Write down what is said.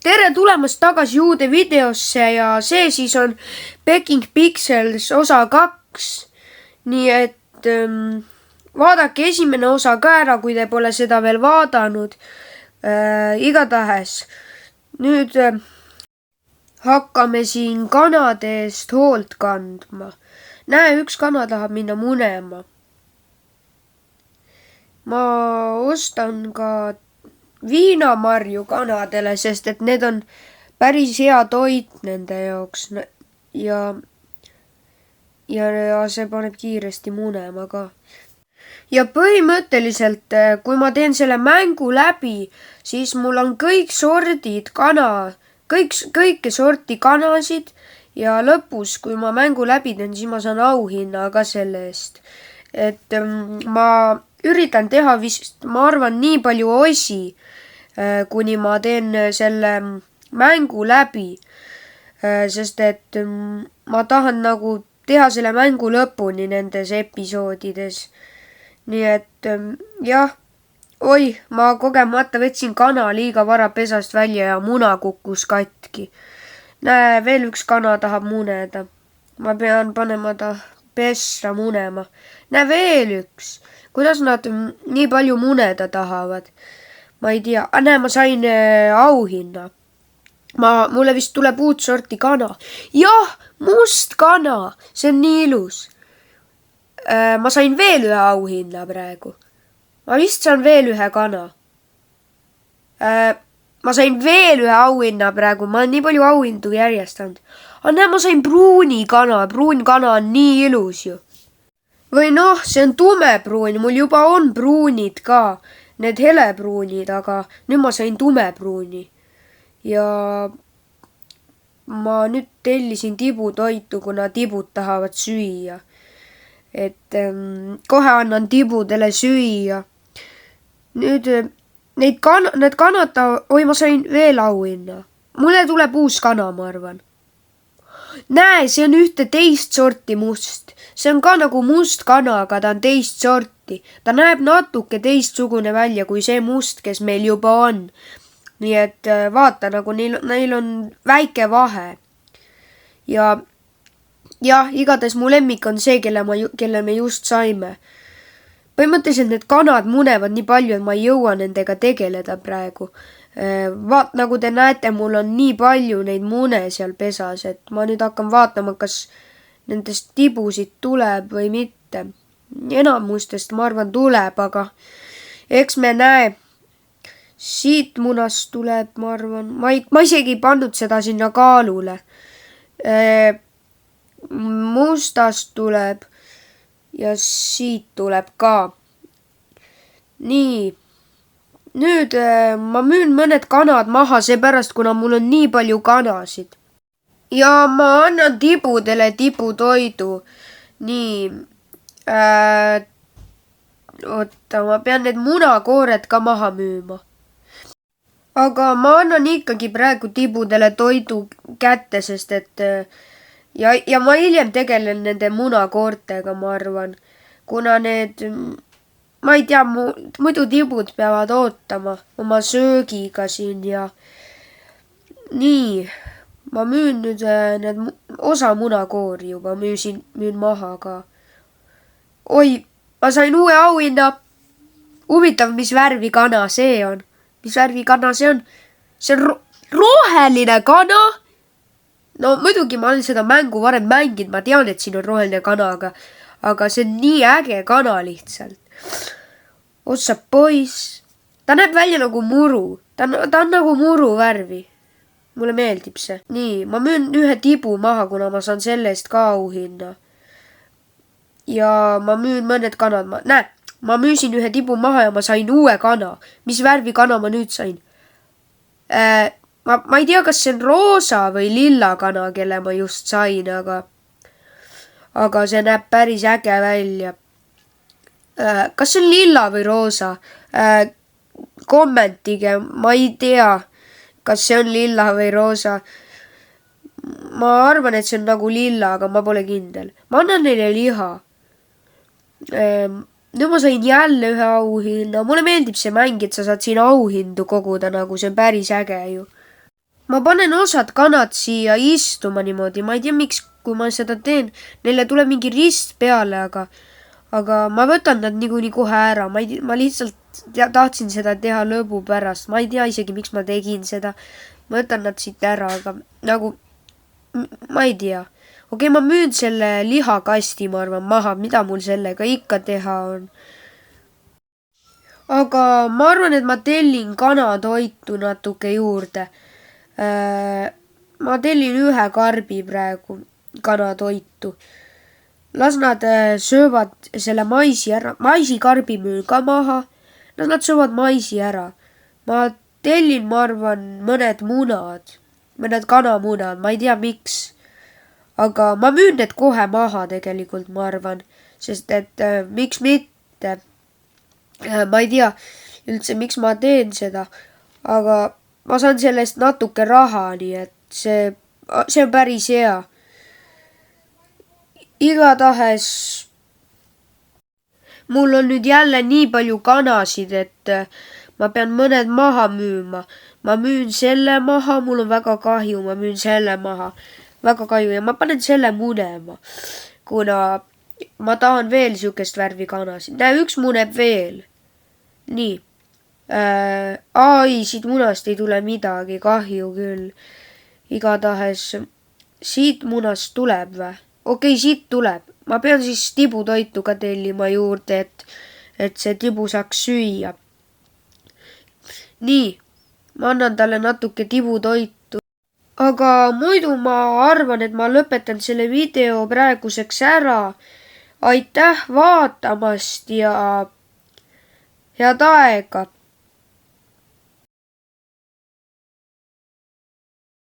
tere tulemast tagasi uude videosse ja see siis on Baking Pixels osa 2. Nii et vaadake esimene osa ka ära, kui te pole seda veel vaadanud. Igatahes nüüd hakkame siin kanade eest hoolt kandma. Näe, üks kana tahab minna munema. Ma ostan ka viinamarju kanadele, sest et need on päris hea toit nende jaoks ja see paneb kiiresti munema ka. Ja põhimõtteliselt, kui ma teen selle mängu läbi, siis mul on kõik sordid kõike sorti kanasid ja lõpus, kui ma mängu läbi teen, siis ma saan auhinna ka selle eest. Et ma üritan teha vist, ma arvan, nii palju osi, kuni ma teen selle mängu läbi, sest et ma tahan nagu teha selle mängu lõpuni nendes episoodides. Nii et jah, ma kogemata võtsin kana liiga vara pesast välja ja muna kukkus katki. Näe, veel üks kana tahab muneda. Ma pean panema ta pessa munema. Näe, veel üks. Kuidas nad nii palju muneda tahavad? Ma ei tea. Näe, ma sain auhinna. Mulle vist tuleb uut sorti kana. Jah, must kana. See on nii ilus. Ma sain veel ühe auhinna praegu. Ma vist saan veel ühe kana. Ma sain veel ühe auhinna praegu. Ma olen nii palju auhindu järjestanud. Näe, ma sain pruuni kana. Pruun kana on nii ilus ju. Või noh, see on tumepruun, mul juba on pruunid ka, need helepruunid, aga nüüd ma sain tumepruuni. Ja ma nüüd tellisin tibutoitu, kuna tibud tahavad süüa. Et kohe annan tibudele süüa. Nüüd need kanad, ma sain veel auhinna. Mulle tuleb uus kana, ma arvan. Näe, see on ühte teist sorti must. See on ka nagu must kana, aga ta on teist sorti. Ta näeb natuke teistsugune välja kui see must, kes meil juba on. Nii et vaata, nagu neil on väike vahe. Ja igatahes mu lemmik on see, kelle me just saime. Põhimõtteliselt need kanad munevad nii palju, et ma ei jõua nendega tegeleda praegu. Nagu te näete, mul on nii palju neid mune seal pesas, et ma nüüd hakkan vaatama, kas nendest tibusid tuleb või mitte. Enamustest ma arvan tuleb, aga eks me näe. Siit munast tuleb, ma arvan. Ma isegi ei pannud seda sinna kaalule. Mustast tuleb ja siit tuleb ka. Nii. Nüüd ma müün mõned kanad maha seepärast, kuna mul on nii palju kanasid. Ja ma annan tibudele tibutoidu. Nii. Ma pean need munakoored ka maha müüma. Aga ma annan ikkagi praegu tibudele toidu kätte, sest et ja ma hiljem tegelen nende munakoortega, ma arvan. Kuna need... Ma ei tea, muidu tibud peavad ootama oma söögiga siin ja nii, ma müün nüüd need osa munakoori juba, müün maha ka. Oi, ma sain uue auhinna. Huvitav, mis värvi kana see on. Mis värvi kana see on? See on roheline kana. No muidugi ma olen seda mängu varem mänginud, ma tean, et siin on roheline kana, aga see on nii äge kana lihtsalt. Otsa poiss. Ta näeb välja nagu muru. Ta on nagu muru värvi. Mulle meeldib see. Nii, ma müün ühe tibu maha, kuna ma saan selle eest ka auhinna. Ja ma müün mõned kanad. Näe, ma müüsin ühe tibu maha ja ma sain uue kana. Mis värvi kana ma nüüd sain? Ma ei tea, kas see on roosa või lilla kana, kelle ma just sain, aga see näeb päris äge välja. Kas see on lilla või roosa? Kommentige, ma ei tea, kas see on lilla või roosa. Ma arvan, et see on nagu lilla, aga ma pole kindel. Ma annan neile liha. Nüüd ma sain jälle ühe auhinna. Mulle meeldib see mäng, et sa saad siin auhindu koguda, nagu see on päris äge ju. ma panen osad kanad siia istuma niimoodi, ma ei tea, miks, kui ma seda teen, neile tuleb mingi rist peale, aga ma võtan nad niikuinii kohe ära, ma ei tea, ma lihtsalt tahtsin seda teha lõbu pärast, ma ei tea isegi, miks ma tegin seda. ma võtan nad siit ära, aga nagu ma ei tea. okei, ma müün selle lihakasti, ma arvan, maha, mida mul sellega ikka teha on. aga ma arvan, et ma tellin kanatoitu natuke juurde. ma tellin 1 karbi praegu kanatoitu. las nad söövad selle maisi ära, maisikarbi müün ka maha. las nad söövad maisi ära. ma tellin, ma arvan, mõned kanamunad, ma ei tea, miks. aga ma müün need kohe maha tegelikult, ma arvan, sest et miks mitte. ma ei tea üldse, miks ma teen seda, aga ma saan sellest natuke raha, nii et see on päris hea. igatahes mul on nüüd jälle nii palju kanasid, et ma pean mõned maha müüma. ma müün selle maha, mul on väga kahju, ma müün selle maha. väga kahju ja ma panen selle munema, kuna ma tahan veel siukest värvi kanasid. näe, üks muneb veel. nii. ai, siit munast ei tule midagi, kahju küll. igatahes siit munast tuleb või? okei, siit tuleb. ma pean siis tibutoitu ka tellima juurde, et see tibu saaks süüa. nii, ma annan talle natuke tibutoitu. aga muidu ma arvan, et ma lõpetan selle video praeguseks ära. aitäh vaatamast ja head aega!